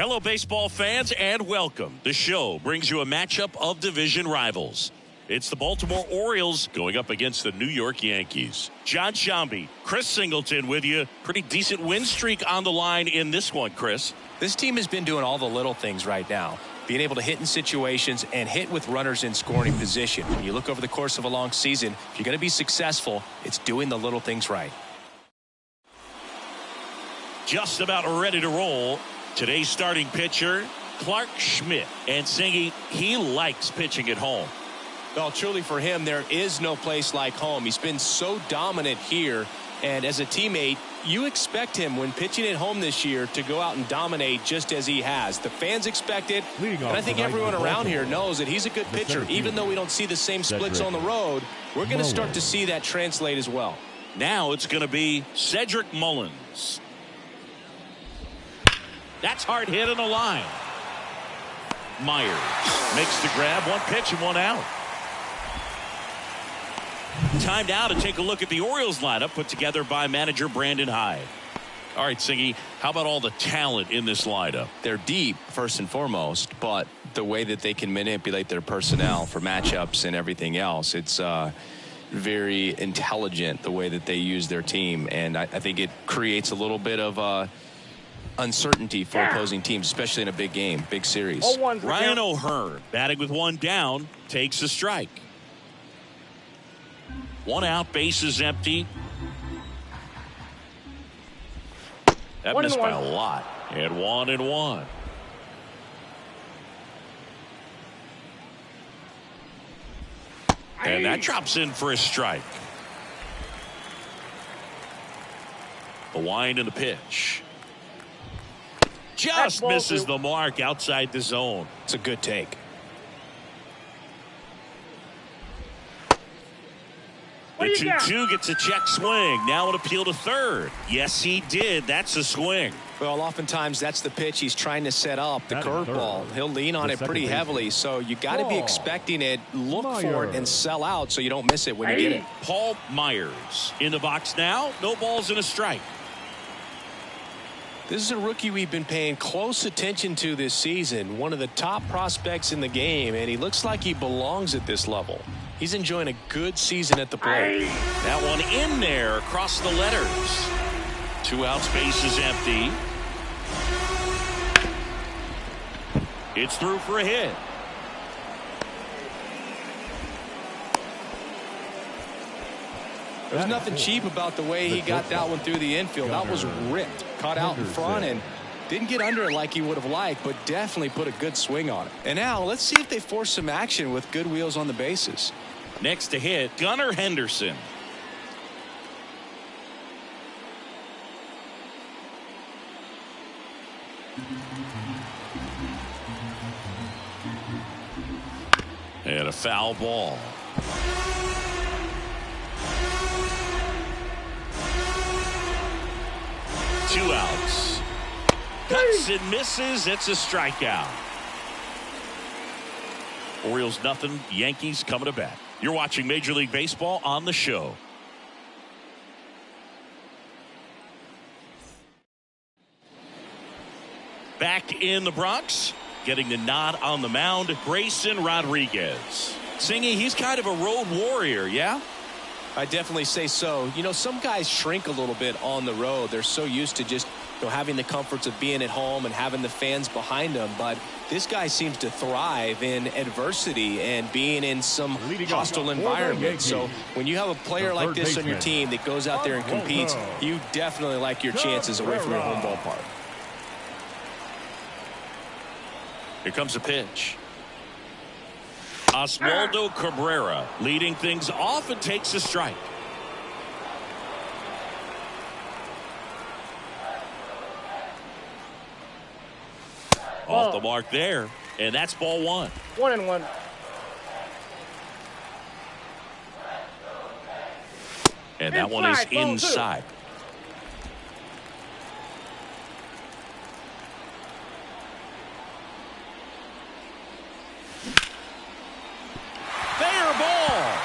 Hello, baseball fans, and welcome. The show brings you a matchup of division rivals. It's the Baltimore Orioles going up against the New York Yankees. John Shambi, Chris Singleton with you. Pretty decent win streak on the line in this one, Chris. This team has been doing all the little things right now. Being able to hit in situations and hit with runners in scoring position. When you look over the course of a long season, if you're going to be successful, it's doing the little things right. Just about ready to roll. Today's starting pitcher, Clark Schmidt. And Singy, he likes pitching at home. Well, truly for him, there is no place like home. He's been so dominant here. And as a teammate, you expect him when pitching at home this year to go out and dominate just as he has. The fans expect it. And I think everyone around here knows that he's a good pitcher. Even though we don't see the same splits on the road, we're going to start to see that translate as well. Now it's going to be Cedric Mullins. That's hard hit on the line. Myers makes the grab. One pitch and one out. Time now to take a look at the Orioles lineup put together by manager Brandon Hyde. All right, Singy, how about all the talent in this lineup? They're deep, first and foremost, but the way that they can manipulate their personnel for matchups and everything else, it's very intelligent the way that they use their team. And I think it creates a little bit of uncertainty for opposing teams, especially in a big game, big series. Ryan O'Hearn batting with one down, takes a strike. One out, bases empty. That missed by a lot. And 1-1. And that drops in for a strike. The wind and the pitch. Just misses the mark outside the zone. It's a good take. The 2-2 gets a check swing. Now an appeal to third. Yes, he did. That's a swing. Well, oftentimes that's the pitch he's trying to set up, the curveball. He'll lean on it pretty heavily, so you got to be expecting it, look for it, and sell out so you don't miss it when you get it. Paul Myers in the box now. No balls and a strike. This is a rookie we've been paying close attention to this season. One of the top prospects in the game, and he looks like he belongs at this level. He's enjoying a good season at the plate. That one in there across the letters. 2 outs, bases empty. It's through for a hit. There's nothing cheap about the way he got that one through the infield. That was ripped, caught out in front, and didn't get under it like he would have liked, but definitely put a good swing on it. And now let's see if they force some action with good wheels on the bases. Next to hit, Gunnar Henderson. And a foul ball. Two outs. Cuts and misses. It's a strikeout. Orioles nothing. Yankees coming to bat. You're watching Major League Baseball on the show. Back in the Bronx, getting the nod on the mound, Grayson Rodriguez. Singy, he's kind of a road warrior, yeah? I definitely say so. You know, some guys shrink a little bit on the road. They're so used to just having the comforts of being at home and having the fans behind them. But this guy seems to thrive in adversity and being in some hostile environment. So when you have a player like this on your team that goes out there and competes, you definitely like your chances away from your home ballpark. Here comes a pitch. Oswaldo Cabrera leading things off and takes a strike. Off the mark there, and that's ball one. 1-1. And that one is inside. Fair ball.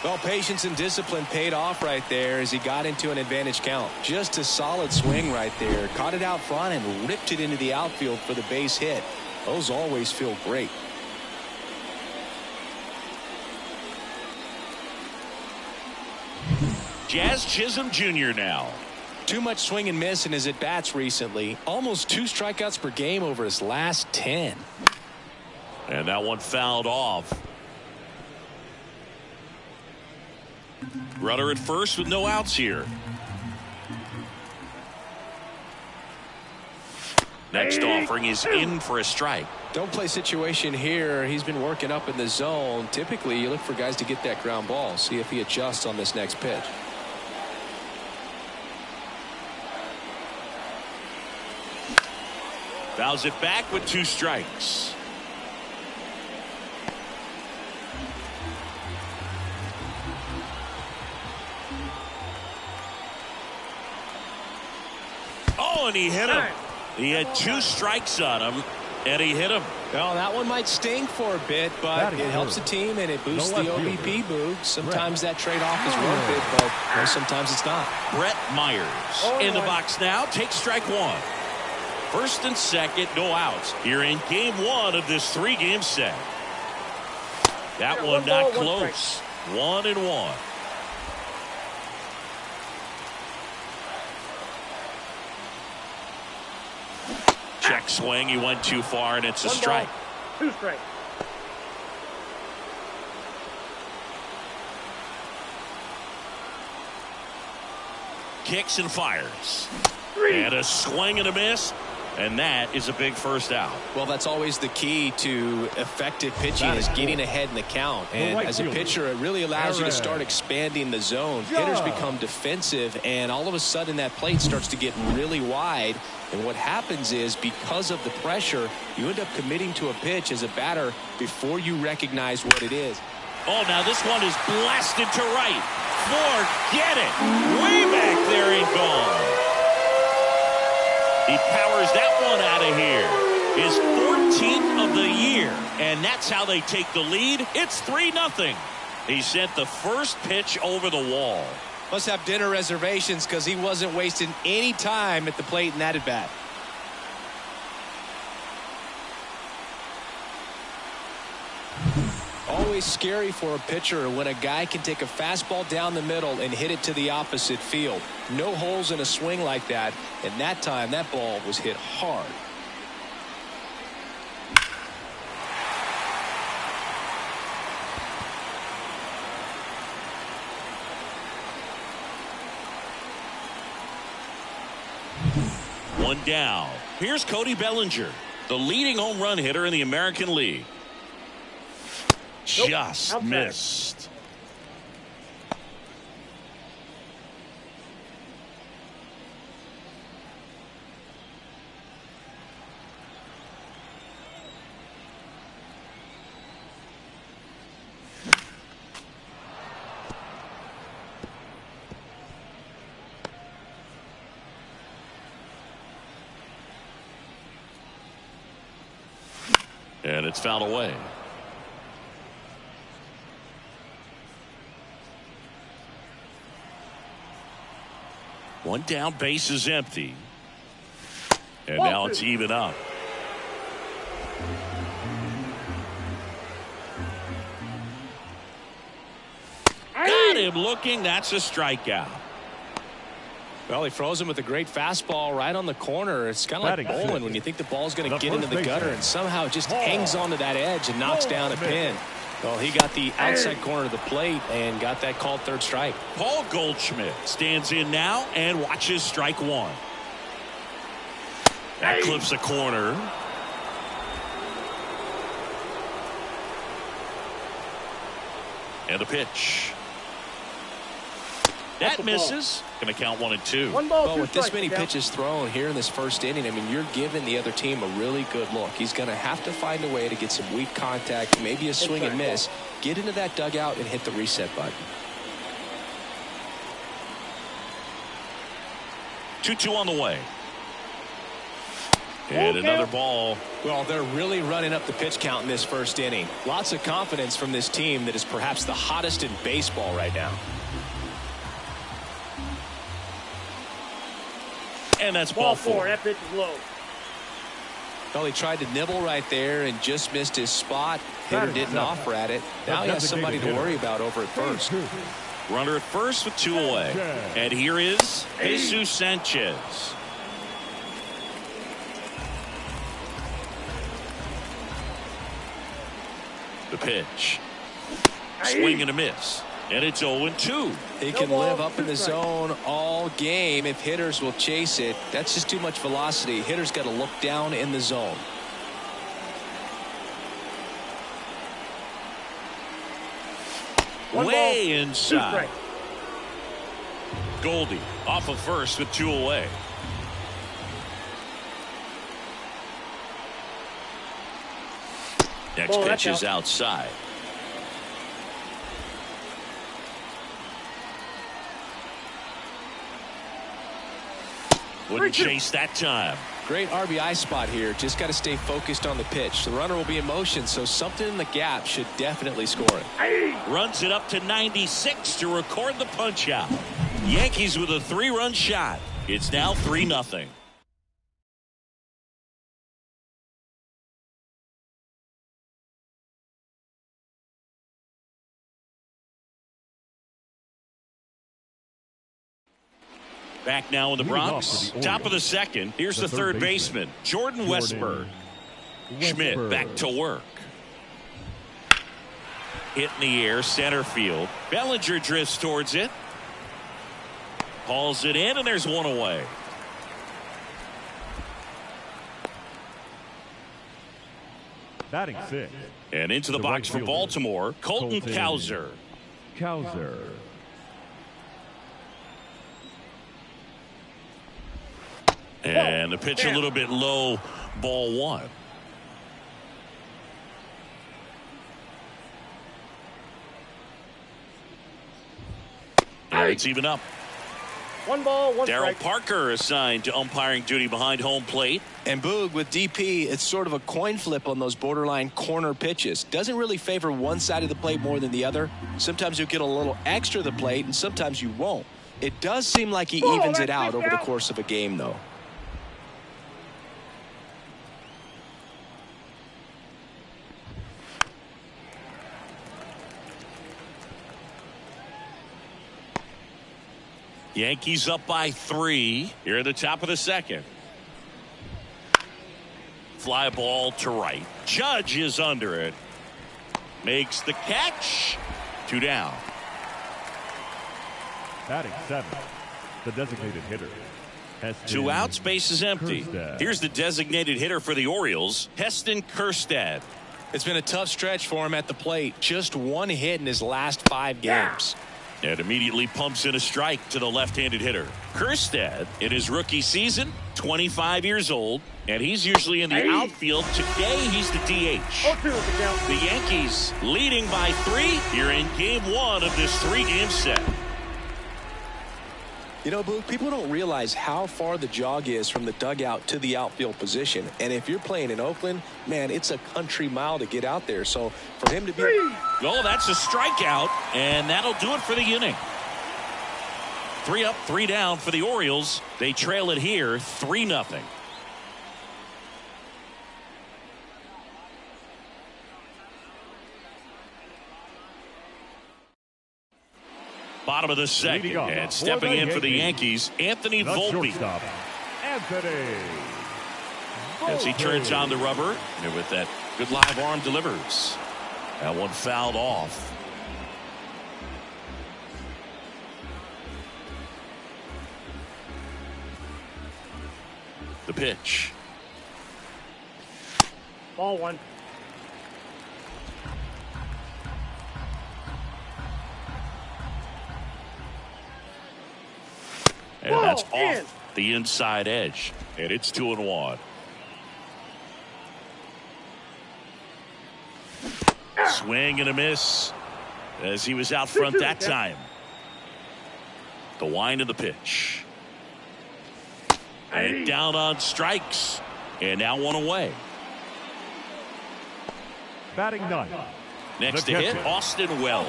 Well, patience and discipline paid off right there as he got into an advantage count. Just a solid swing right there. Caught it out front and ripped it into the outfield for the base hit. Those always feel great. Jazz Chisholm Jr. now. Too much swing and miss in his at-bats recently. Almost 2 strikeouts per game over his last 10. And that one fouled off. Runner at first with no outs here. Next offering is in for a strike. Don't play situation here. He's been working up in the zone. Typically, you look for guys to get that ground ball. See if he adjusts on this next pitch. Fouls it back with 2 strikes. Oh, and he hit him. He had 2 strikes on him, and he hit him. Well, that one might sting for a bit, but it helps the team and it boosts the OBP boost. Sometimes that trade-off is worth it, but sometimes it's not. Brett Myers in the box now. Takes strike 1. First and second, no outs. Here in game 1 of this 3-game set. That one not close. 1-1. Check swing. He went too far, and it's a strike. 2 strikes. Kicks and fires. And a swing and a miss. And that is a big first out. Well, that's always the key to effective pitching is getting ahead in the count. And as a pitcher, it really allows you to start expanding the zone. Hitters become defensive, and all of a sudden that plate starts to get really wide. And what happens is, because of the pressure, you end up committing to a pitch as a batter before you recognize what it is. Oh, now this one is blasted to right. Forget it. Way back there and gone. He powers that one out of here. His 14th of the year. And that's how they take the lead. It's 3-0. He sent the first pitch over the wall. Must have dinner reservations because he wasn't wasting any time at the plate in that at bat. Always scary for a pitcher when a guy can take a fastball down the middle and hit it to the opposite field. No holes in a swing like that, and that time that ball was hit hard. One down. Here's Cody Bellinger, the leading home run hitter in the American League. Just missed. And it's fouled away. One down, base is empty. And now it's even up. Got him looking. That's a strikeout. Well, he froze him with a great fastball right on the corner. It's kind of like bowling when you think the ball's going to get into the gutter and somehow it just hangs onto that edge and knocks down a pin. Well, he got the outside corner of the plate and got that called third strike. Paul Goldschmidt stands in now and watches strike 1. That clips a corner. And a pitch. That misses. Going to count 1 and 2. Well, with this many pitches thrown here in this first inning, I mean, you're giving the other team a really good look. He's going to have to find a way to get some weak contact, maybe a swing and miss, get into that dugout and hit the reset button. 2-2 on the way. And another ball. Well, they're really running up the pitch count in this first inning. Lots of confidence from this team that is perhaps the hottest in baseball right now. And that's ball four. That pitch is low. Well, he tried to nibble right there and just missed his spot. Hitter didn't offer at it. Now he has somebody to worry about over at first. Runner at first with 2 away. And here is Jesus Sanchez. The pitch. Swing and a miss. And it's 0-2. He can live up in the zone all game if hitters will chase it. That's just too much velocity. Hitters got to look down in the zone. Way inside. Goldie off of first with 2 away. Next pitch is outside. Wouldn't chase that time. Great RBI spot here. Just got to stay focused on the pitch. The runner will be in motion, so something in the gap should definitely score it. Runs it up to 96 to record the punch out. Yankees with a 3-run shot. It's now 3-0. Back now in the Bronx. Top of the second. Here's the third baseman, Jordan Westburg. Schmidt back to work. Hit in the air, center field. Bellinger drifts towards it. Hauls it in, and there's 1 away. Batting 6. And into the box for Baltimore, Colton Cowser. And the pitch a little bit low, ball 1. And it's even up. 1 ball, 1 Darryl strike. Parker assigned to umpiring duty behind home plate. And Boog with DP, it's sort of a coin flip on those borderline corner pitches. Doesn't really favor one side of the plate more than the other. Sometimes you'll get a little extra the plate, and sometimes you won't. It does seem like he evens it out over the course of a game, though. Yankees up by 3 here at the top of the second. Fly ball to right. Judge is under it. Makes the catch. 2 down. Batting 7. The designated hitter. 2 outs, base is empty. Kjerstad. Here's the designated hitter for the Orioles, Heston Kjerstad. It's been a tough stretch for him at the plate. Just 1 hit in his last 5 games. And immediately pumps in a strike to the left-handed hitter. Kjerstad, in his rookie season, 25 years old, and he's usually in the outfield. Today, he's the DH. The Yankees leading by 3 here in Game 1 of this 3-game set. You know, Boog, people don't realize how far the jog is from the dugout to the outfield position. And if you're playing in Oakland, man, it's a country mile to get out there. So for him to be... Oh, that's a strikeout, and that'll do it for the inning. 3 up, 3 down for the Orioles. They trail it here 3-0. Bottom of the second, and stepping in for the Yankees, Anthony Volpe. As he turns on the rubber, and with that good live arm delivers. That one fouled off. The pitch. Ball 1. And that's off the inside edge. And it's 2-1. Swing and a miss as he was out front that time. The wind of the pitch. And down on strikes. And now one away. Batting ninth. Next The to hit, catcher. Austin Wells.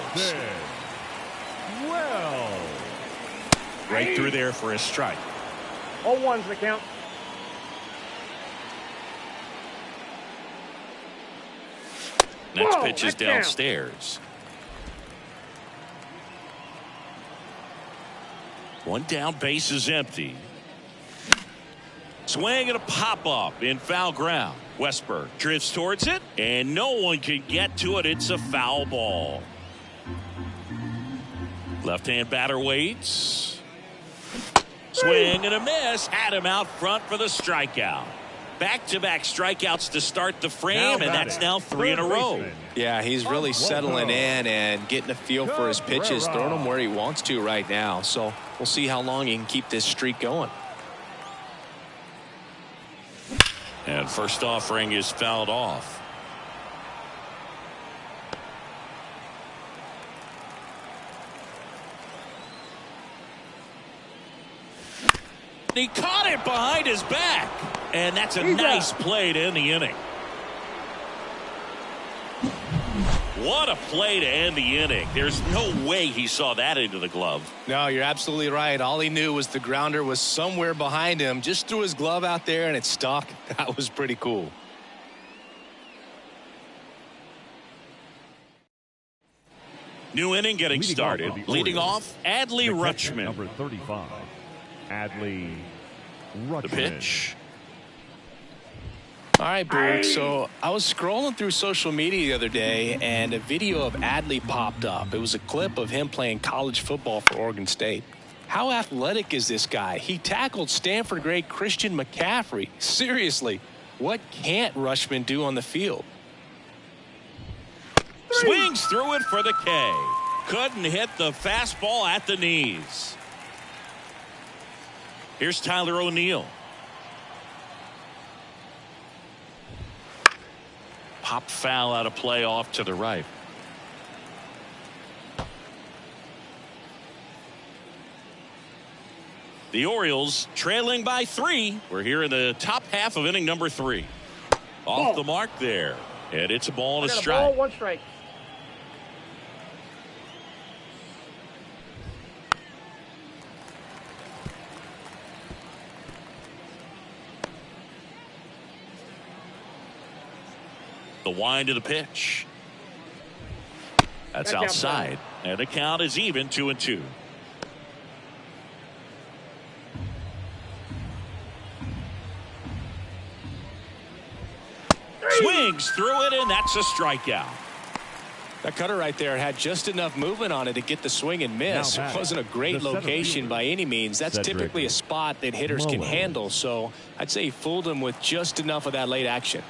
Well. Right through there for a strike. 0-1's the count. Next Whoa, pitch is that's down. downstairs. One down, base is empty. Swing and a pop-up in foul ground. Westberg drifts towards it, and no one can get to it. It's a foul ball. Left-hand batter waits. Swing and a miss. Had him out front for the strikeout. Back-to-back strikeouts to start the frame, and that's now 3 in a row. Yeah, he's really settling in and getting a feel for his pitches, throwing them where he wants to right now. So we'll see how long he can keep this streak going. And first offering is fouled off. He caught it behind his back. And that's a nice play to end the inning. What a play to end the inning. There's no way he saw that into the glove. No, you're absolutely right. All he knew was the grounder was somewhere behind him. Just threw his glove out there and it stuck. That was pretty cool. New inning getting started. Leading off, Adley Rutschman. Number 35. Adley Rutschman. The pitch. All right, Boog. So I was scrolling through social media the other day, and a video of Adley popped up. It was a clip of him playing college football for Oregon State. How athletic is this guy? He tackled Stanford great Christian McCaffrey. Seriously, what can't Rutschman do on the field? Swings through it for the K. Couldn't hit the fastball at the knees. Here's Tyler O'Neill. Pop foul out of play off to the right. The Orioles trailing by 3. We're here in the top half of inning number 3. Off the mark there. And it's a ball and a strike. Ball, 1 strike. The wind of the pitch. That's outside. And the count is even 2-2. Swings through it, and that's a strikeout. That cutter right there had just enough movement on it to get the swing and miss. It wasn't a great location by any means. That's typically a spot that hitters can handle. So I'd say he fooled him with just enough of that late action.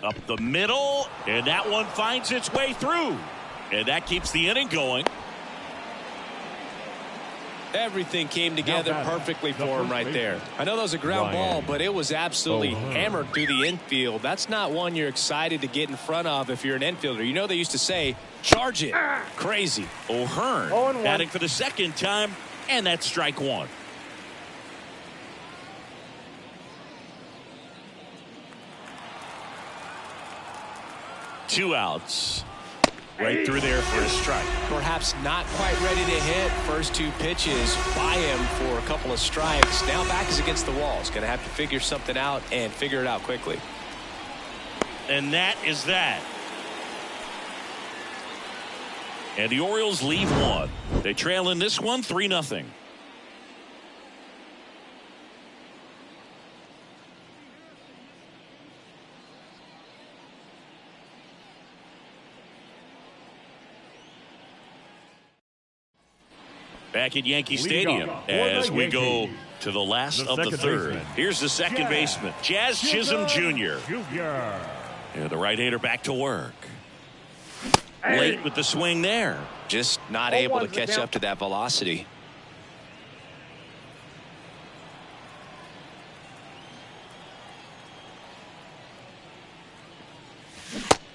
Up the middle, and that one finds its way through. And that keeps the inning going. Everything came together perfectly for him right there. I know that was a ground ball, but it was absolutely hammered through the infield. That's not one you're excited to get in front of if you're an infielder. You know they used to say, charge it. Crazy. O'Hearn batting for the second time, and that's strike 1. Two outs. Right through there for a strike. Perhaps not quite ready to hit. First 2 pitches by him for a couple of strikes. Now back is against the wall. He's going to have to figure something out and figure it out quickly. And that is that. And the Orioles leave 1. They trail in this one 3-0. Back at Yankee Stadium as we go to the last of the third. Here's the second baseman, Jazz Chisholm Jr. And the right-hander back to work. Late with the swing there. Just not able to catch up to that velocity.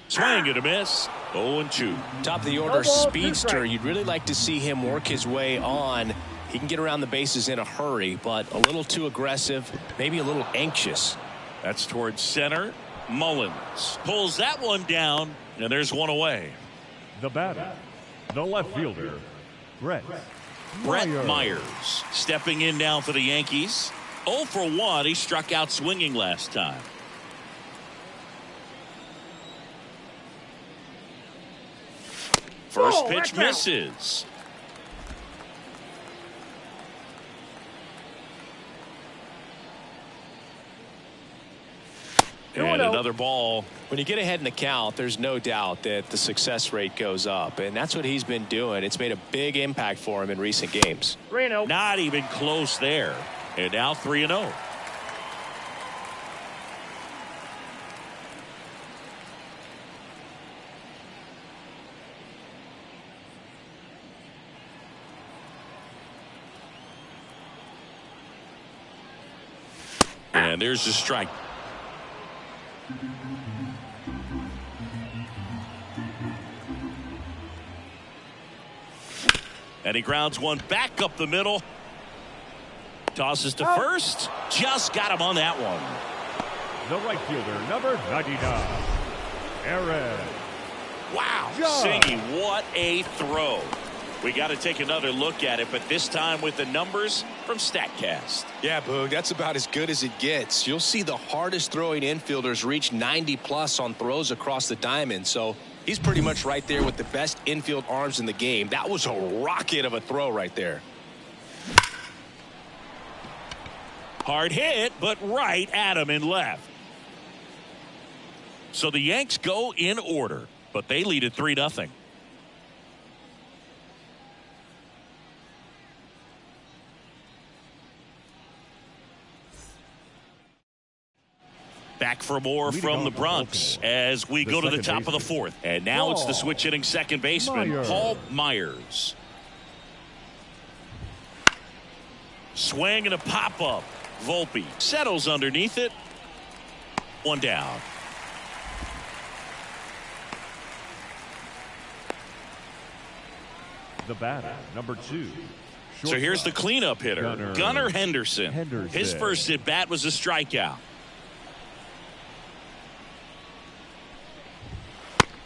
Swing and a miss. 0-2. Top of the order speedster. You'd really like to see him work his way on He can get around the bases in a hurry, but a little too aggressive, maybe a little anxious. That's towards center. Mullins pulls that one down, and there's one away. The batter, the left fielder, Brett Myers stepping in now for the Yankees. 0 for 1. He struck out swinging last time. First pitch misses. And another ball. When you get ahead in the count, there's no doubt that the success rate goes up, and that's what he's been doing. It's made a big impact for him in recent games. Not even close there. And now 3-0. And there's the strike. And he grounds one back up the middle. Tosses to first. Just got him on that one. The right fielder, number 99, Aaron. Wow. Singy, what a throw. We got to take another look at it, but this time with the numbers from StatCast. Yeah, Boog, that's about as good as it gets. You'll see the hardest throwing infielders reach 90+ on throws across the diamond, so he's pretty much right there with the best infield arms in the game. That was a rocket of a throw right there. Hard hit, but right at him and left. So the Yanks go in order, but they lead at 3-0. Back for more from the Bronx as we go to the top of the fourth. And now it's the switch hitting second baseman, Paul Myers. Swing and a pop-up. Volpe settles underneath it. One down. The batter, number 2. So here's the cleanup hitter, Gunnar Henderson. His first at bat was a strikeout.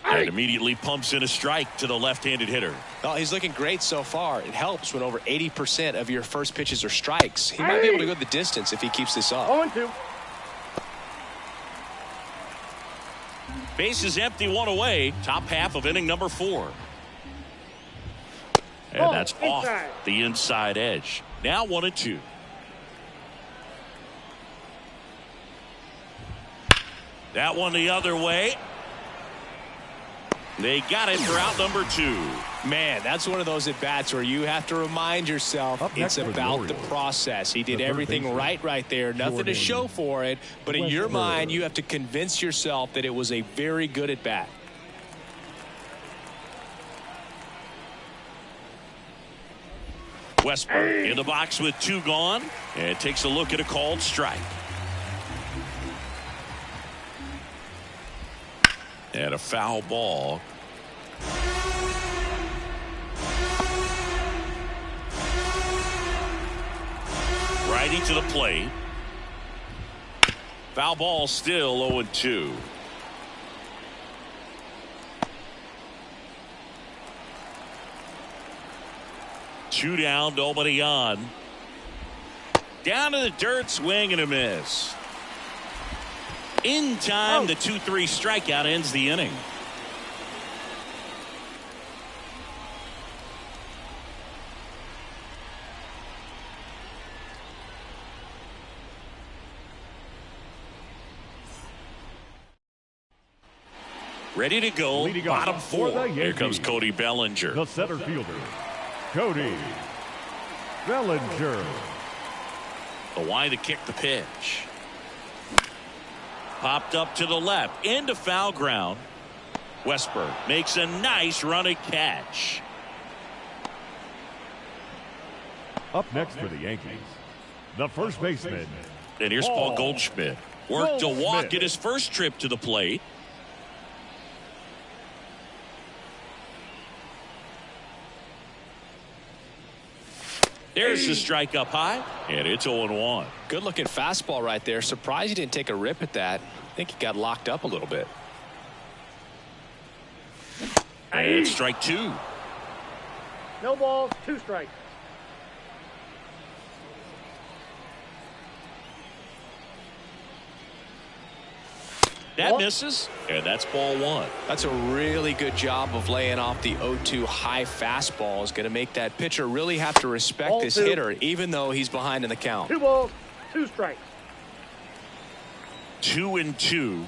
And immediately pumps in a strike to the left-handed hitter. Oh, he's looking great so far. It helps when over 80% of your first pitches are strikes. He might be able to go the distance if he keeps this up. 0-2. Base is empty, one away. Top half of inning number 4. And that's off the inside edge. Now 1-2. That one the other way. They got it for out number 2. Man, that's one of those at-bats where you have to remind yourself it's about the process. He did everything right there. Nothing to show for it. But in your mind, you have to convince yourself that it was a very good at-bat. Westberg in the box with 2 gone. And takes a look at a called strike. And a foul ball. Righty to the plate. Foul ball still 0-2. Two down, nobody on. Down to the dirt, swing and a miss. In time, the 2-3 strikeout ends the inning. Ready to go, bottom 4. Here comes Cody Bellinger. The center fielder, Cody Bellinger. The line to kick the pitch. Popped up to the left into foul ground. Westberg makes a nice running catch. Up next for the Yankees, the first baseman. And here's Paul Goldschmidt. Worked to walk at his first trip to the plate. There's the strike up high, and it's 0-1. Good looking fastball right there. Surprised he didn't take a rip at that. I think he got locked up a little bit. And strike 2. No balls, 2 strikes. That misses, and that's ball 1. That's a really good job of laying off the 0-2 high fastball. Is going to make that pitcher really have to respect Ball this 2. hitter, even though he's behind in the count. 2 balls, 2 strikes. 2-2.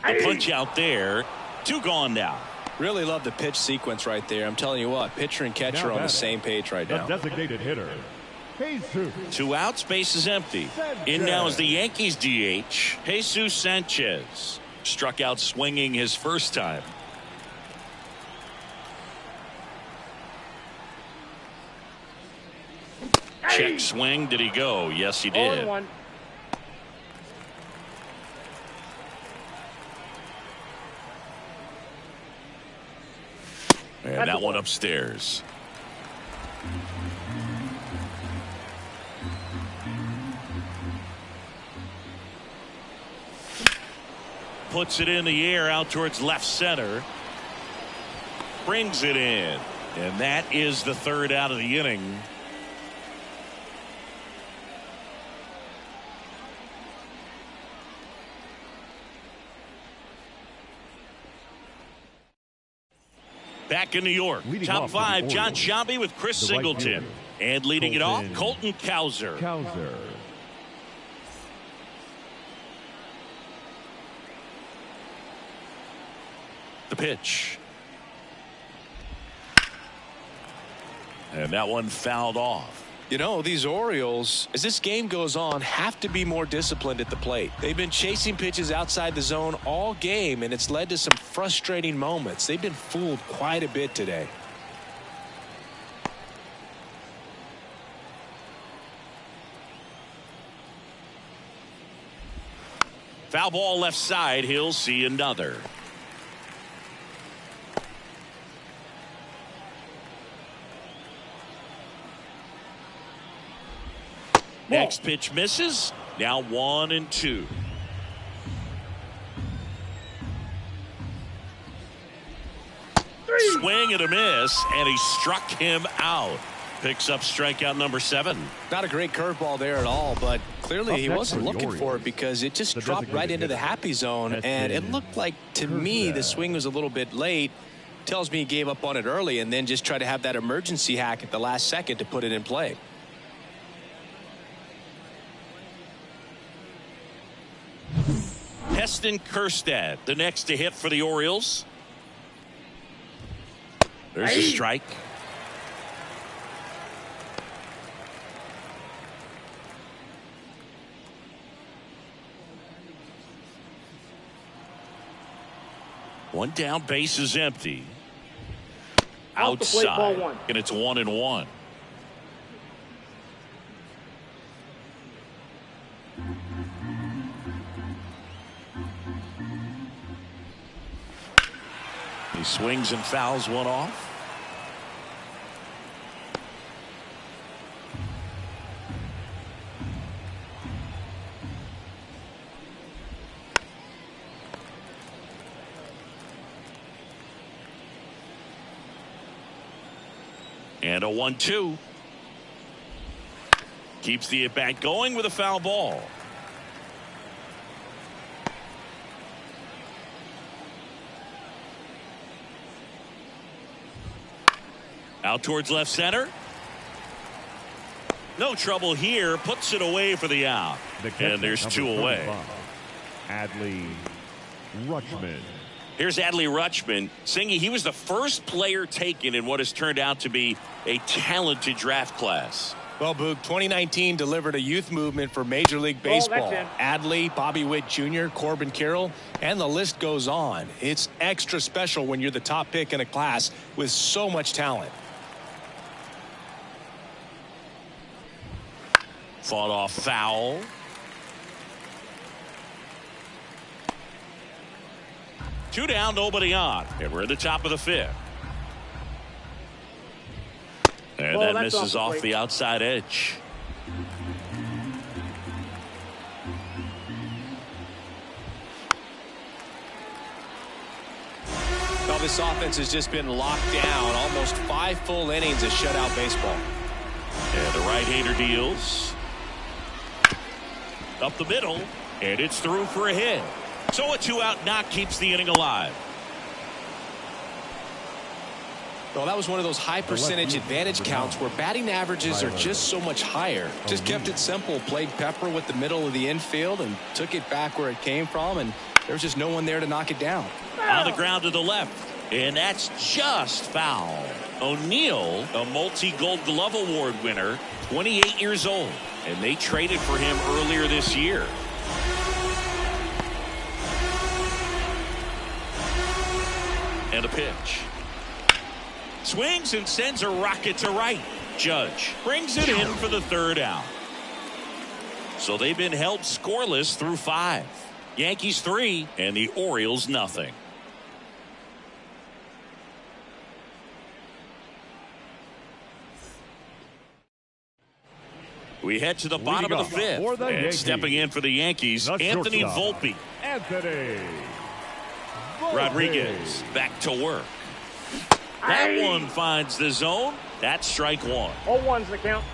The punch out there. 2 gone now. Really love the pitch sequence right there. I'm telling you what, pitcher and catcher are on the same page right now. The designated hitter, Jesus. 2 outs, base is empty. In now is the Yankees DH, Jesus Sanchez. Struck out swinging his first time. Check swing. Did he go? Yes, he did. 0-1. And that one upstairs. Puts it in the air out towards left center. Brings it in. And that is the 3rd out of the inning. Back in New York, Leading top off for 5, the John Orioles, Sciambi with Chris the right Singleton. fielder, And leading it off, Colton Colton Cowser. Cowser. The pitch. And that one fouled off. You know, these Orioles, as this game goes on, have to be more disciplined at the plate. They've been chasing pitches outside the zone all game, and it's led to some frustrating moments. They've been fooled quite a bit today. Foul ball left side. He'll see another. Next pitch misses. Now 1-2. Swing and a miss, and he struck him out. Picks up strikeout number 7. Not a great curveball there at all, but clearly he wasn't looking for it because it just dropped right into the happy zone, and it looked like, to me, the swing was a little bit late. Tells me he gave up on it early and then just tried to have that emergency hack at the last second to put it in play. Heston Kjerstad, the next to hit for the Orioles. There's a strike. One down, base is empty. Off the plate, ball Outside, 1. and it's 1-1. He swings and fouls one off. And a 1-2. Keeps the at-bat going with a foul ball. Out towards left center. No trouble here. Puts it away for the out. And there's 2 away. Adley Rutschman. Here's Adley Rutschman. Singy, he was the first player taken in what has turned out to be a talented draft class. Well, Boog, 2019 delivered a youth movement for Major League Baseball. Adley, Bobby Witt Jr., Corbin Carroll, and the list goes on. It's extra special when you're the top pick in a class with so much talent. Fought off foul. Two down, nobody on. And we're at the top of the 5th. And that misses off the outside edge. Well, this offense has just been locked down. Almost 5 full innings of shutout baseball. And the right-hander deals. Up the middle. And it's through for a hit. So a 2-out knock keeps the inning alive. Well, that was one of those high percentage advantage counts where batting averages are just so much higher. Just kept it simple, played pepper with the middle of the infield and took it back where it came from, and there was just no one there to knock it down. On the ground to the left, and that's just foul. O'Neill, a multi-Gold Glove Award winner, 28 years old, and they traded for him earlier this year. And a pitch. Swings and sends a rocket to right. Judge brings it in for the 3rd out. So they've been held scoreless through 5. Yankees 3 and the Orioles nothing. We head to the bottom of the 5th. And stepping in for the Yankees, Anthony Volpe. Anthony Volpe. Rodriguez back to work. That one finds the zone. That's strike 1. 0-1's the count.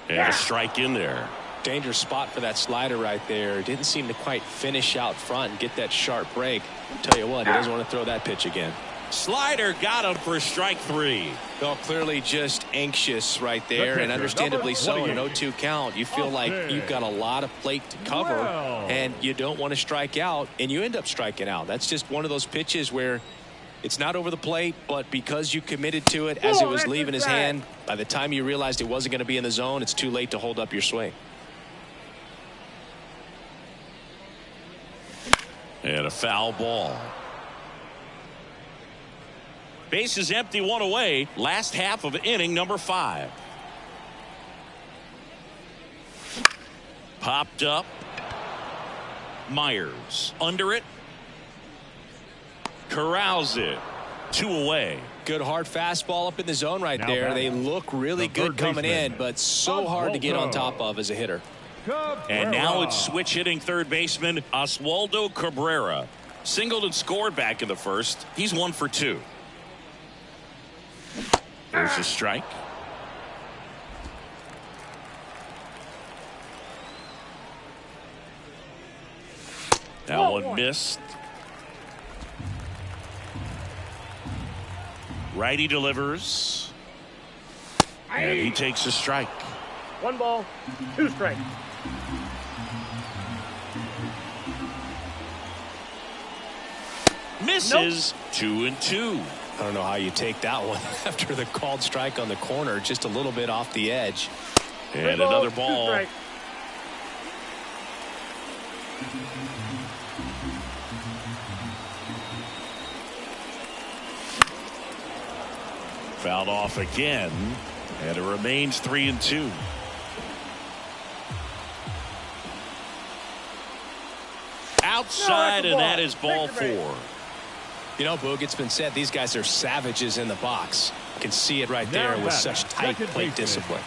And a strike in there. Dangerous spot for that slider right there. Didn't seem to quite finish out front and get that sharp break. Tell you what, he doesn't want to throw that pitch again. Slider got him for strike 3. Well, clearly just anxious right there, and understandably so. In an 0-2 count, you feel like you've got a lot of plate to cover, and you don't want to strike out, and you end up striking out. That's just one of those pitches where it's not over the plate, but because you committed to it as it was leaving his hand, by the time you realized it wasn't going to be in the zone, it's too late to hold up your swing. And a foul ball. Base is empty, 1 away. Last half of inning number 5. Popped up. Myers under it. Corrals it. 2 away. Good hard fastball up in the zone right there. They look really good coming in, but so hard to get on top of as a hitter. And now it's switch hitting third baseman Oswaldo Cabrera. Singled and scored back in the first. He's 1 for 2. There's a strike. That one missed. Righty delivers. And he takes a strike. 1 ball, 2 strikes. Misses. 2-2. I don't know how you take that one after the called strike on the corner, just a little bit off the edge. And another ball. Fouled off again, and it remains 3-2. Outside, and that is ball 4. You know, Boog, it's been said these guys are savages in the box. You can see it right there with such tight plate discipline.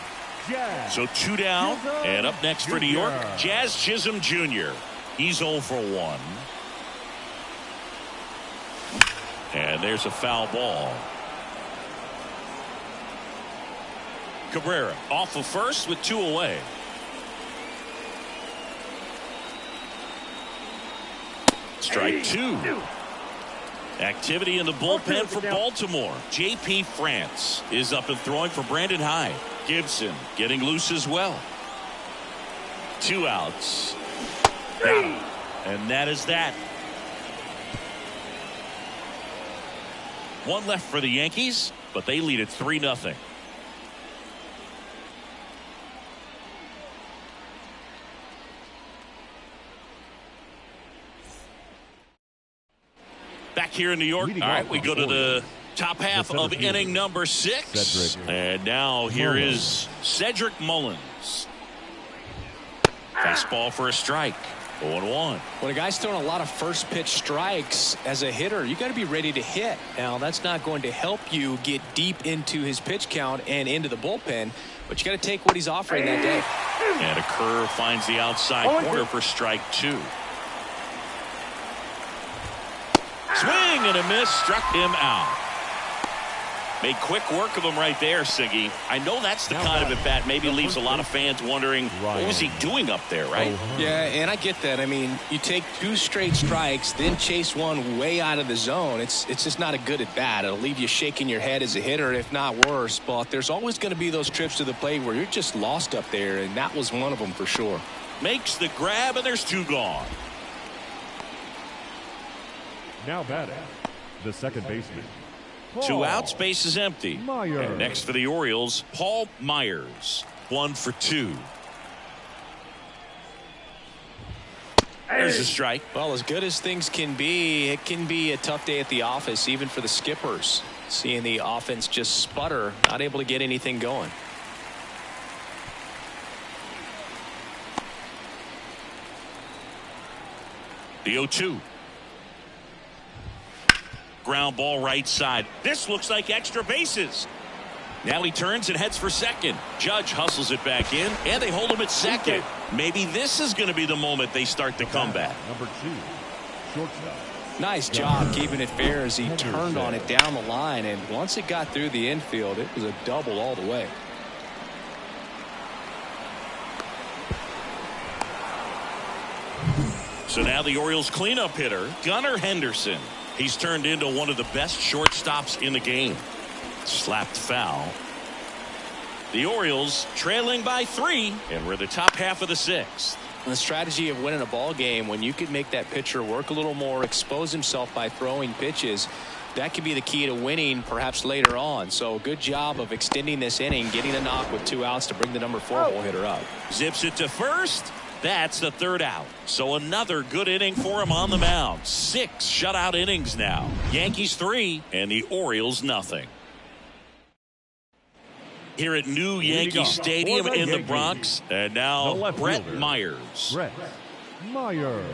So 2 down, and up next for New York, Jazz Chisholm Jr. He's 0 for 1. And there's a foul ball. Cabrera off of first with 2 away. Strike 2. Activity in the bullpen for Baltimore. J.P. France is up and throwing for Brandon Hyde. Gibson getting loose as well. 2 outs. Got him. And that is that. 1 left for the Yankees, but they lead it 3-0. Back here in New York. All right, we go to the top half of inning number 6. And now here is Cedric Mullins. Fastball for a strike. 0-1. When a guy's throwing a lot of first pitch strikes as a hitter, you got to be ready to hit. Now, that's not going to help you get deep into his pitch count and into the bullpen, but you got to take what he's offering that day. And a curve finds the outside corner for strike 2. Swing and a miss, struck him out. Made quick work of him right there, Siggy. I know that's the kind of at bat maybe leaves a lot of fans wondering what was he doing up there, right? Yeah, and I get that. I mean, you take 2 straight strikes, then chase one way out of the zone. It's just not a good at bat. It'll leave you shaking your head as a hitter, if not worse. But there's always going to be those trips to the plate where you're just lost up there, and that was one of them for sure. Makes the grab, and there's 2 gone. Now batting, the second baseman. 2 outs, base is empty. Myers. And next for the Orioles, Paul Myers. 1 for 2. There's a strike. Well, as good as things can be, it can be a tough day at the office, even for the skippers. Seeing the offense just sputter, not able to get anything going. The 0-2. Ground ball right side. This looks like extra bases. Now he turns and heads for second. Judge hustles it back in, and they hold him at second. Maybe this is going to be the moment they start the comeback. Number 2, shortstop. Nice job keeping it fair as he turned on it down the line, and once it got through the infield, it was a double all the way. So now the Orioles cleanup hitter, Gunnar Henderson. He's turned into one of the best shortstops in the game. Slapped foul. The Orioles trailing by 3, and we're the top half of the 6th. The strategy of winning a ball game, when you could make that pitcher work a little more, expose himself by throwing pitches, that could be the key to winning perhaps later on. So good job of extending this inning, getting a knock with 2 outs to bring the number 4 hole hitter up. Zips it to first. That's the 3rd out. So another good inning for him on the mound. 6 shutout innings now. Yankees 3 and the Orioles nothing. Here at New Yankee Stadium in the Bronx. And now Brett Myers. Brett Myers.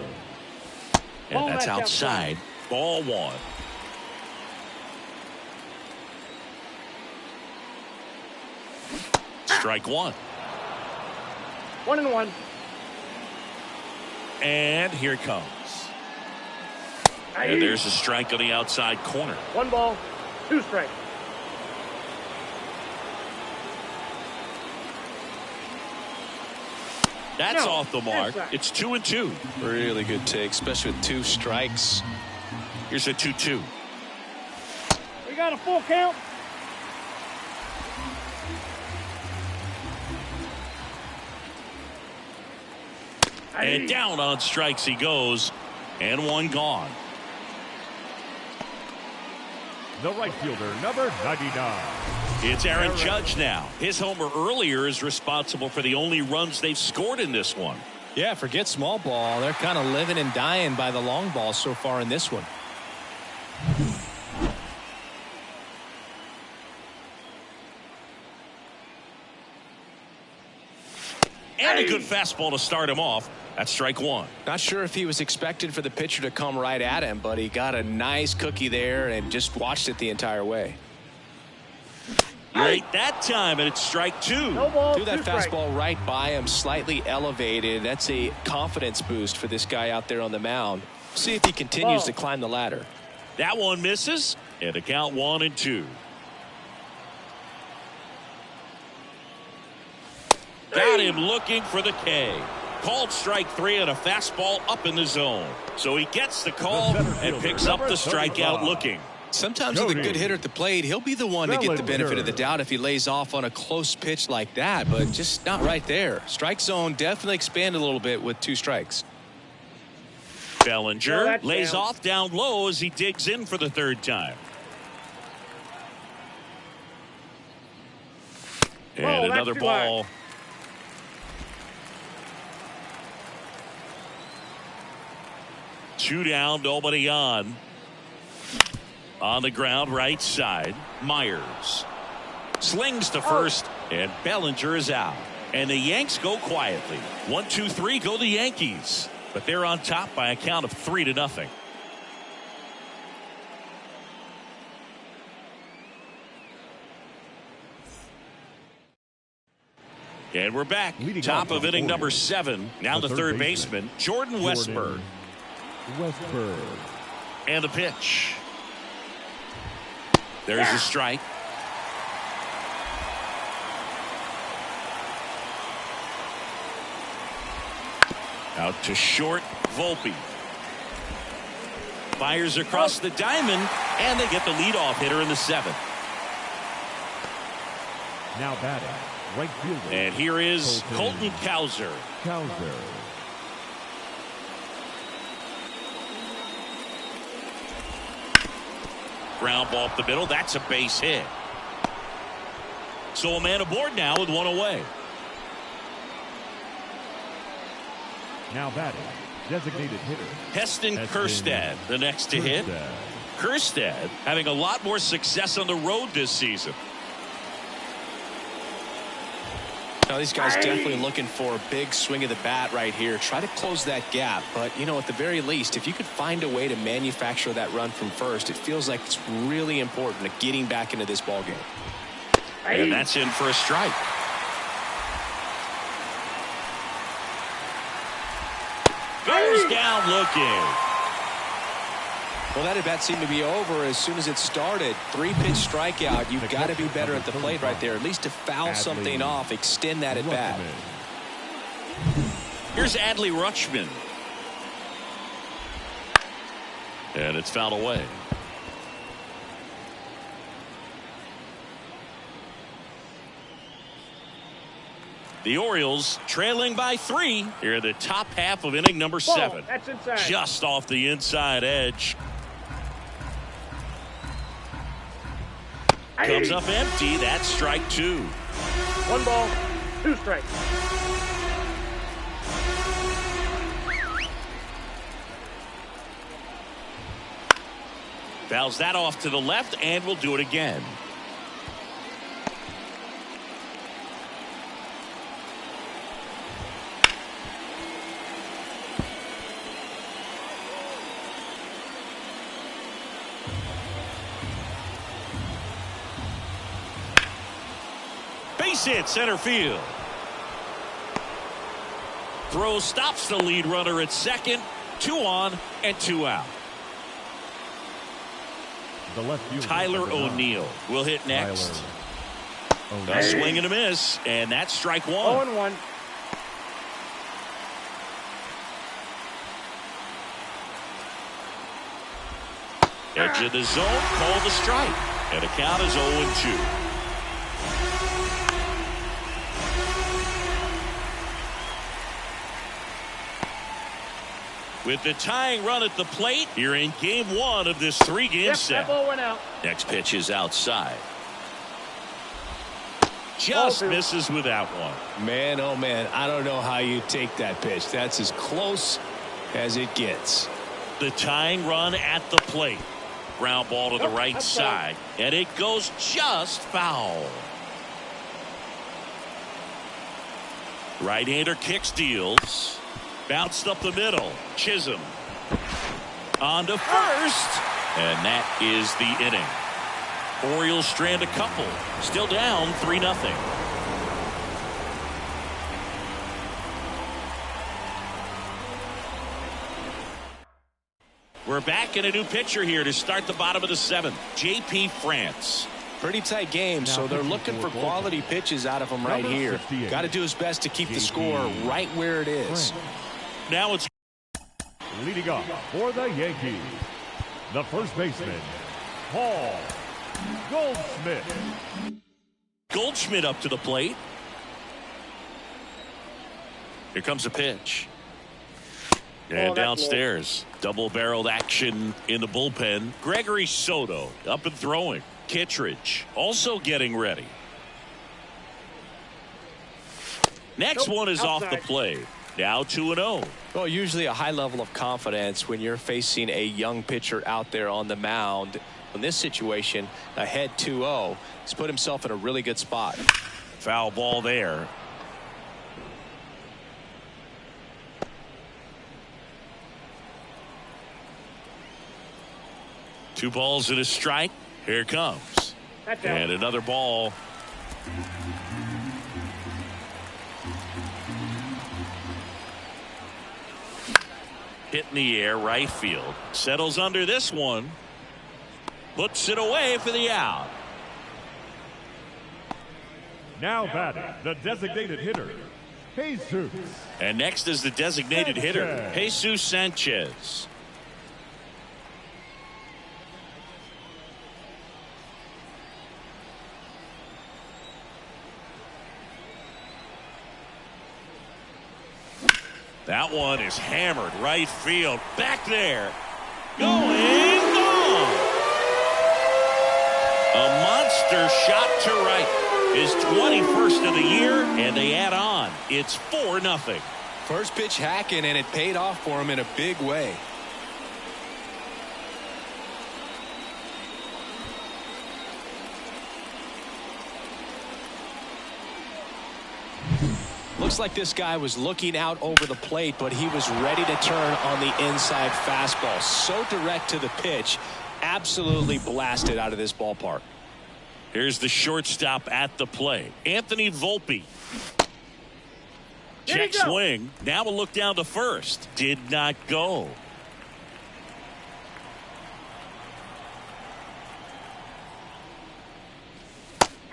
And that's outside. Ball 1. Strike 1. 1-1. And here it comes. And there's a strike on the outside corner. 1 ball, 2 strikes. That's off the mark. It's 2-2. Really good take, especially with 2 strikes. Here's a 2-2. We got a full count. And down on strikes he goes, and 1 gone. The right fielder, number 99. It's Aaron Judge now. His homer earlier is responsible for the only runs they've scored in this one. Yeah, forget small ball. They're kind of living and dying by the long ball so far in this one. And a good fastball to start him off. That's strike 1. Not sure if he was expected for the pitcher to come right at him, but he got a nice cookie there and just watched it the entire way. Great that time, and it's strike 2. No ball, Threw that 2 strikes. fastball right by him, slightly elevated. That's a confidence boost for this guy out there on the mound. See if he continues to climb the ladder. That one misses, and a count 1-2. Got him looking for the K. Called strike 3 and a fastball up in the zone. So he gets the call and picks up the strikeout looking. Sometimes with a good hitter at the plate, he'll be the one to get the benefit of the doubt if he lays off on a close pitch like that, but just not right there. Strike zone definitely expanded a little bit with 2 strikes. Bellinger lays off down low as he digs in for the 3rd time. And another ball. Two down, nobody on. On the ground, right side. Myers slings to first, and Bellinger is out. And the Yanks go quietly. 1-2-3 go the Yankees. but they're on top by a count of 3-0. And we're back. Top of inning number 7. Now the third baseman, Jordan Westburg. And the pitch. There's the strike. Out to short, Volpe. Fires across the diamond, and they get the leadoff hitter in the 7th. Now batting, right fielder. And here is Colton Cowser. Ground ball up the middle. That's a base hit. So a man aboard now with one away. Now batting, designated hitter Heston Kjerstad, the next to hit. Kjerstad having a lot more success on the road this season. Now these guys definitely looking for a big swing of the bat right here. Try to close that gap. But, you know, at the very least, if you could find a way to manufacture that run from first, it feels like it's really important to getting back into this ball game. And that's in for a strike. Goes down looking. Well, that at bat seemed to be over as soon as it started. 3-pitch strikeout. You've got to be better at the plate right there. At least to foul something off, extend that at bat. Here's Adley Rutschman. And it's fouled away. The Orioles trailing by 3 here in the top half of inning number 7. That's inside. Just off the inside edge. Comes up empty. That's strike 2. 1 ball, 2 strikes. Fouls that off to the left, and we'll do it again. Base hit center field. Throw stops the lead runner at second. 2 on and 2 out. The left fielder, Tyler O'Neill will hit next. A swing and a miss, and that's strike 1. 0-1. Edge of the zone, call the strike, and the count is 0-2. With the tying run at the plate here in game 1 of this 3-game set. That ball went out. Next pitch is outside. Just misses with that one. Man, oh man, I don't know how you take that pitch. That's as close as it gets. The tying run at the plate. Ground ball to the right side, and it goes just foul. Right-hander kick steals. Bounced up the middle. Chisholm on to first, and that is the inning. Orioles strand a couple. Still down 3-0. We're back in a new pitcher here to start the bottom of the 7th. J.P. France. Pretty tight game, so they're looking for quality pitches out of him right here. Got to do his best to keep the score right where it is. Now it's leading off for the Yankees, the first baseman, Paul Goldschmidt. Goldschmidt up to the plate. Here comes a pitch. And downstairs, double-barreled action in the bullpen. Gregory Soto up and throwing. Kittredge also getting ready. Next one is off the plate. Now 2-0. Well, usually a high level of confidence when you're facing a young pitcher out there on the mound. In this situation, ahead 2-0, he's put himself in a really good spot. Foul ball there. 2 balls and a strike. Here it comes. That's out. And another ball. Hit in the air, right field. Settles under this one. Puts it away for the out. Now batting, the designated hitter, Jesus. And next is the designated hitter, Jesus Sanchez. That one is hammered right field. Back there. Going, gone. A monster shot to right. His 21st of the year, and they add on. It's 4-0. First pitch hacking, and it paid off for him in a big way. Looks like this guy was looking out over the plate, but he was ready to turn on the inside fastball. So direct to the pitch, absolutely blasted out of this ballpark. Here's the shortstop at the plate, Anthony Volpe. Check swing. Now we'll look down to first. Did not go.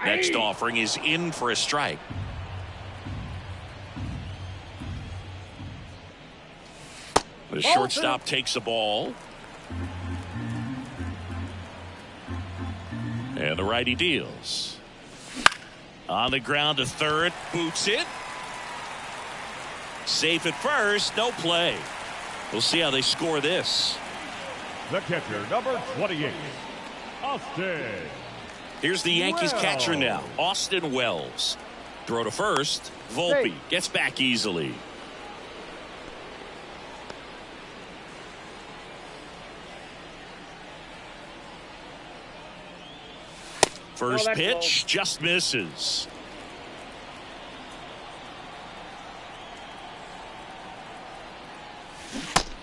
Next offering is in for a strike. The shortstop takes the ball. And the righty deals. On the ground to third. Boots it. Safe at first. No play. We'll see how they score this. The catcher, number 28, Austin. Here's the Yankees catcher now, Austin Wells. Throw to first. Volpe gets back easily. First pitch just misses.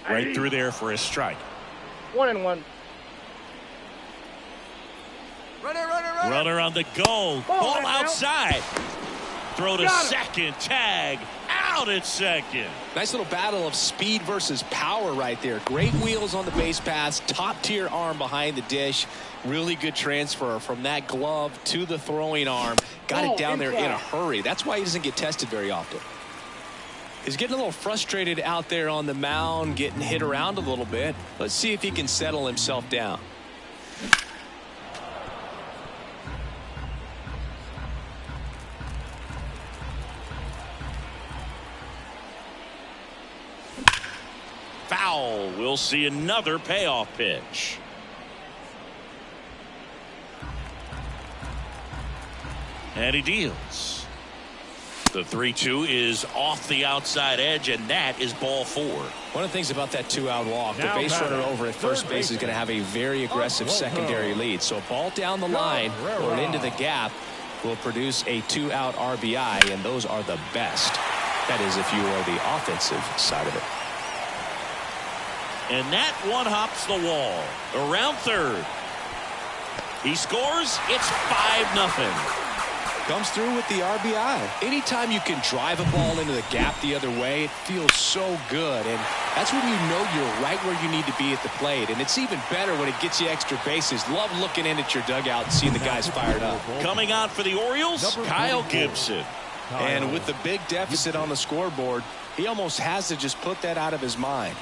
Right through there for a strike. 1-1. Runner on the go. Ball outside. Throw to second. Tag. Out at second. Nice little battle of speed versus power right there. Great wheels on the base pass. Top tier arm behind the dish. Really good transfer from that glove to the throwing arm. Got it down there in a hurry. That's why he doesn't get tested very often. He's getting a little frustrated out there on the mound, getting hit around a little bit. Let's see if he can settle himself down. Foul. We'll see another payoff pitch. And he deals. The 3-2 is off the outside edge, and that is ball 4. One of the things about that 2-out walk, the base runner over at first base is going to have a very aggressive secondary lead. So a ball down the line or into the gap will produce a 2-out RBI, and those are the best. That is if you are the offensive side of it. And that one hops the wall. Around third. He scores. It's 5-0. Comes through with the RBI. Anytime you can drive a ball into the gap the other way, it feels so good. And that's when you know you're right where you need to be at the plate. And it's even better when it gets you extra bases. Love looking in at your dugout and seeing the guys fired up. Coming out for the Orioles, Kyle Gibson. And with the big deficit on the scoreboard, he almost has to just put that out of his mind.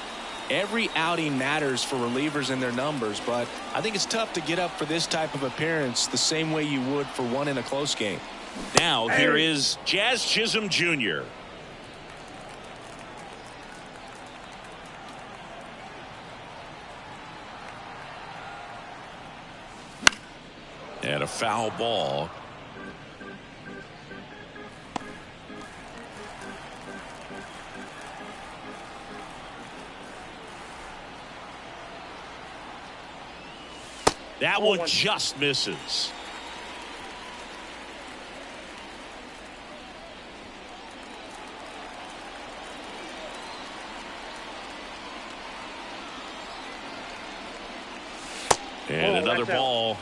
Every outing matters for relievers and their numbers, but I think it's tough to get up for this type of appearance the same way you would for one in a close game. Now here is Jazz Chisholm Jr. And a foul ball. That one just misses. And another ball.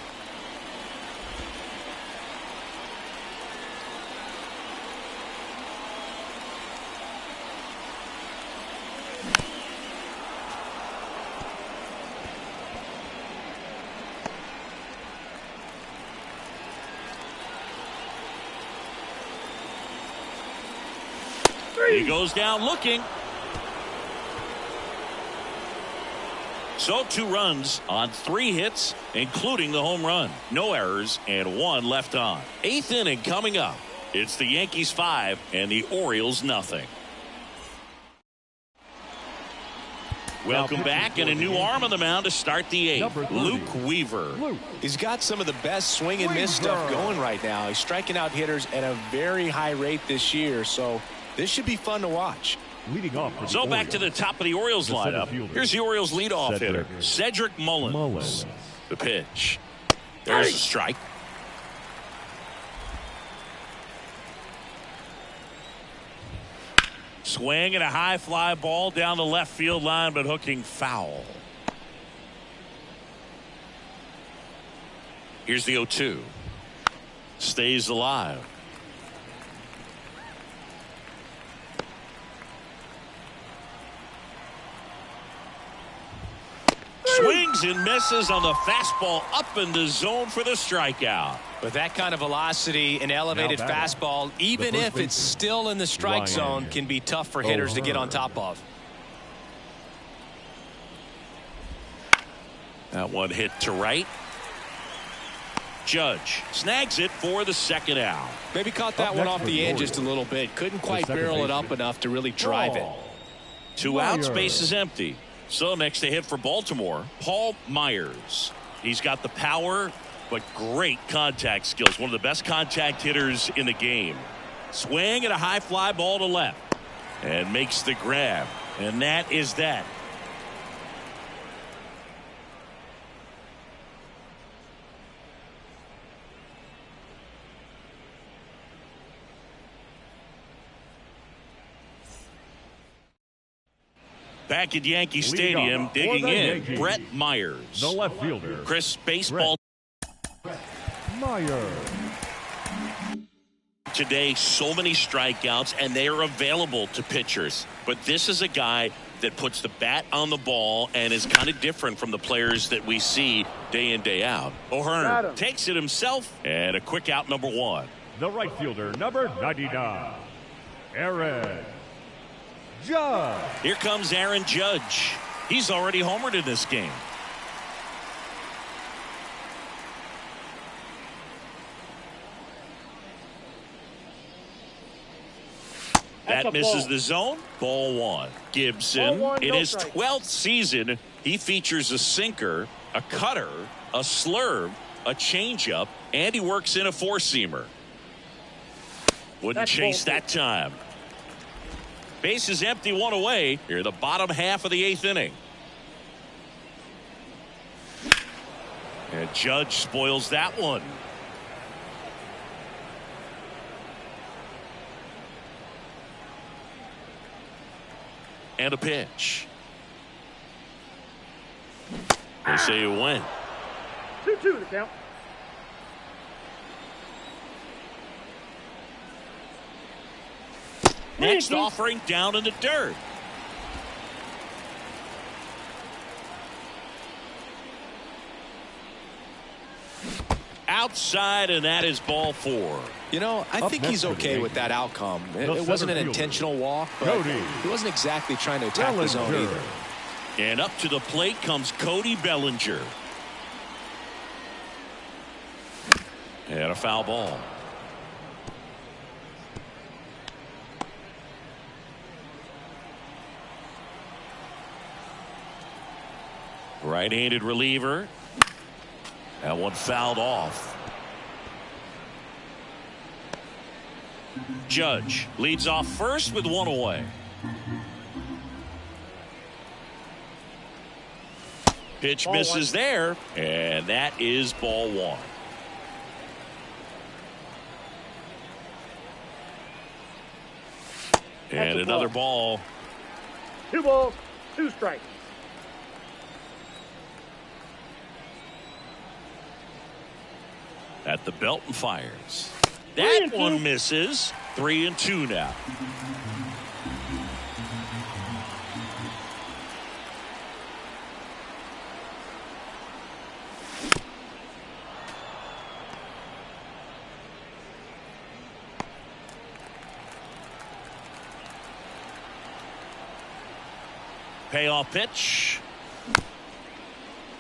He goes down looking. So 2 runs on 3 hits, including the home run. No errors and 1 left on. 8th inning coming up. It's the Yankees 5 and the Orioles nothing. Welcome back, and a new arm on the mound to start the 8th. Luke Weaver. He's got some of the best swing and miss stuff going right now. He's striking out hitters at a very high rate this year, so this should be fun to watch. Leading off for the So back Orioles, to the top of the Orioles lineup. Here's the Orioles leadoff hitter, Cedric Mullins. The pitch. There's a strike. Swing and a high fly ball down the left field line, but hooking foul. Here's the 0-2. Stays alive. Swings and misses on the fastball up in the zone for the strikeout. With that kind of velocity and elevated fastball, even if it's still in the strike zone, can be tough for hitters to get on top of. That one hit to right. Judge snags it for the 2nd out. Maybe caught that one off the end just a little bit. Couldn't quite barrel it up enough to really drive it. 2 outs, base is empty. So next to hit for Baltimore, Paul Myers. He's got the power, but great contact skills. One of the best contact hitters in the game. Swing and a high fly ball to left. And makes the grab. And that is that. Back at Yankee Stadium, digging in, Yankees, Brett Myers. the left fielder, Chris, baseball Myers. today, so many strikeouts, and they are available to pitchers. But this is a guy that puts the bat on the ball and is kind of different from the players that we see day in, day out. O'Hearn takes it himself, and a quick out, number 1. The right fielder, number 99, Aaron Judge. Here comes Aaron Judge. He's already homered in this game. That misses the zone. Ball 1. Gibson, Ball 1, in no his strike. 12th season, he features a sinker, a cutter, a slurve, a changeup, and he works in a 4-seamer. Wouldn't That's chase ball that time. Base is empty, 1 away. Here, the bottom half of the 8th inning. And Judge spoils that one. And a pitch. They say it went. 2-2 the count. Next offering down in the dirt. Outside, and that is ball 4. You know, I think he's okay with that outcome. It wasn't an intentional walk, but he wasn't exactly trying to attack the zone either. And up to the plate comes Cody Bellinger. And a foul ball. Right-handed reliever. That one fouled off. Judge leads off first with 1 away. Pitch Ball misses 1. there, and that is ball 1. And another ball. 2 balls, 2 strikes. At the belt and fires. That one misses. 3-2 now. Payoff pitch.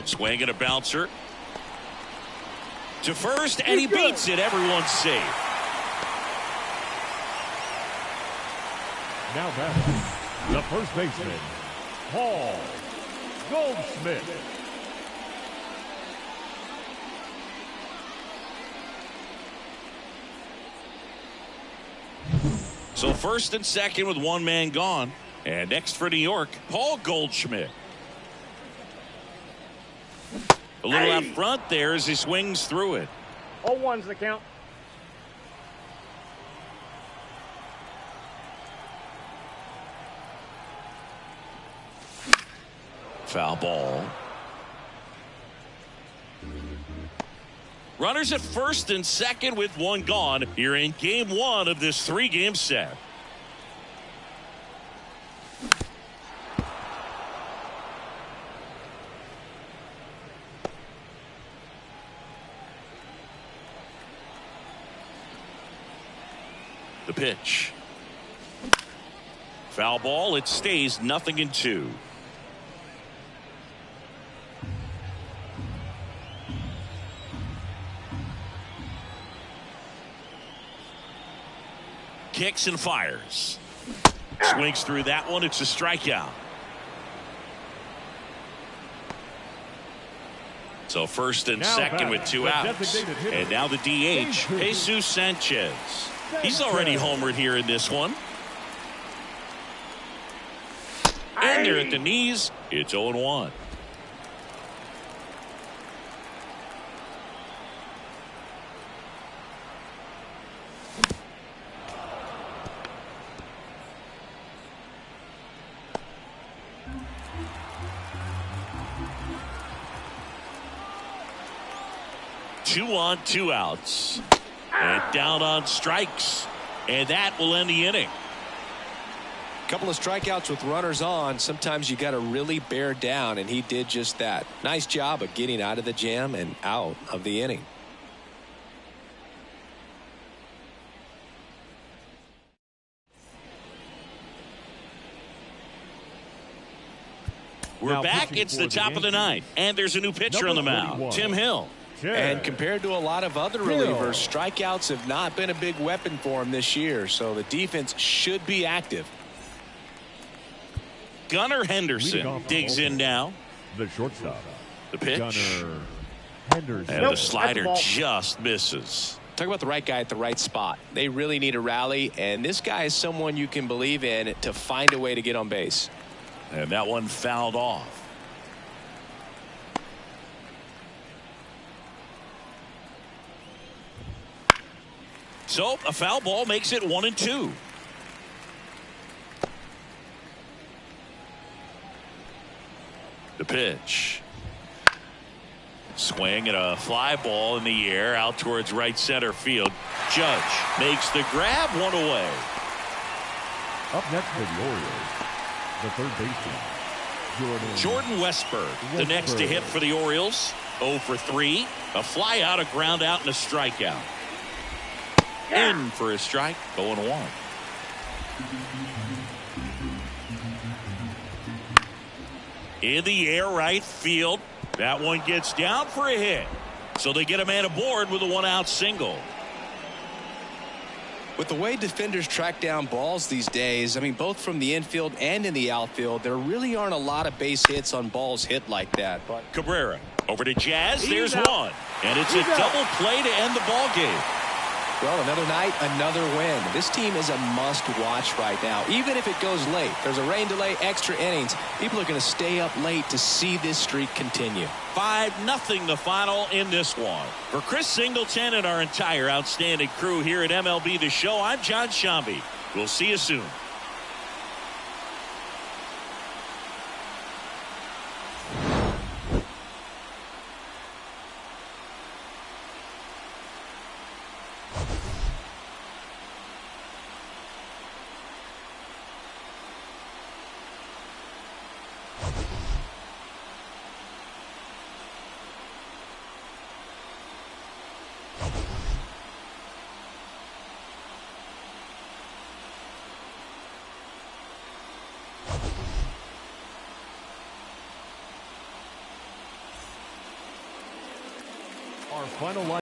Swing and a bouncer. To first, and he beats it. Everyone's safe. Now batting, the first baseman, Paul Goldschmidt. So first and second with one man gone. And next for New York, Paul Goldschmidt. A little out front there as he swings through it. 0-1's the count. Foul ball. Runners at first and second with one gone here in game one of this 3-game set. The pitch. Foul ball. It stays 0-2. Kicks and fires. Swings through that one. It's a strikeout. So first and second with 2 outs. And now the DH, Jesus Sanchez. He's already homered here in this one. And they're at the knees. It's 0-1. Two on, 2 outs. And down on strikes. And that will end the inning. A couple of strikeouts with runners on. Sometimes you got to really bear down, and he did just that. Nice job of getting out of the jam and out of the inning. We're Now back. It's the top of the ninth. And there's a new pitcher on the mound, Tim Hill. And compared to a lot of other relievers, strikeouts have not been a big weapon for him this year, so the defense should be active. Gunnar Henderson digs in now. The shortstop. The pitch. Gunnar Henderson. And the slider just misses. Talk about the right guy at the right spot. They really need a rally, and this guy is someone you can believe in to find a way to get on base. And that one fouled off. So a foul ball makes it 1-2. The pitch. Swing and a fly ball in the air out towards right center field. Judge makes the grab, one away. Up next for the Orioles, the third baseman, Jordan Westburg, the next to hit for the Orioles. 0 for 3. A fly out, a ground out, and a strikeout. In for a strike, 0-1. In the air, right field. That one gets down for a hit. So they get a man aboard with a 1-out single. With the way defenders track down balls these days, I mean, both from the infield and in the outfield, there really aren't a lot of base hits on balls hit like that. But Cabrera over to Jazz. There's one. And it's a double play to end the ball game. Well, another night, another win. This team is a must-watch right now, even if it goes late. There's a rain delay, extra innings. People are going to stay up late to see this streak continue. 5-0 the final in this one. For Chris Singleton and our entire outstanding crew here at MLB The Show, I'm John Shambi. We'll see you soon. Our final line.